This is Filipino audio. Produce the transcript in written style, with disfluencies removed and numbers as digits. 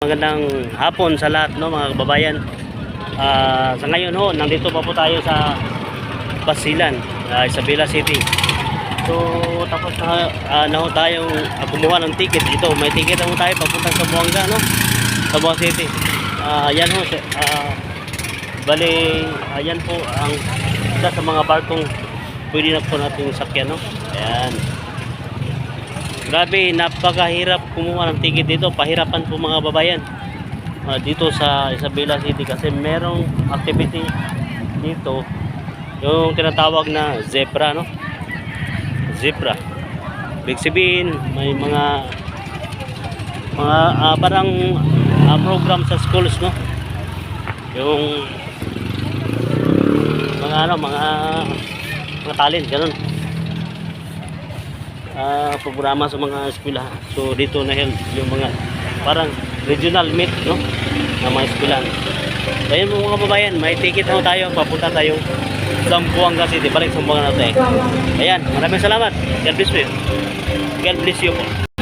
Magandang hapon sa lahat, no, mga kababayan. Sa ngayon ho, nandito pa po tayo sa Basilan, Isabela City. So tapos na ho tayong kumuha ng ticket. Ito, may ticket ho tayo papuntang sa Buanga, no, sa Buanga City. Yan ho, bali, yan po ang isa sa mga barkong pwede na po natin sakyan, no. Ayan. Grabe, napakahirap kumuha ng ticket dito. Pahirapan po mga babayan dito sa Isabela City kasi merong activity dito, yung tinatawag na zebra, no? Zebra. Big sabihin, may mga parang program sa schools, no? Yung mga mga talent, ganun. Programa sa mga eskwela. So dito na yung mga parang regional meet, no, na mga eskwela. So ayun mga kababayan, may ticket na tayo, papunta tayo sa Buanga City, balik sa Buanga natin. Ayan, maraming salamat. God bless you. God bless you po.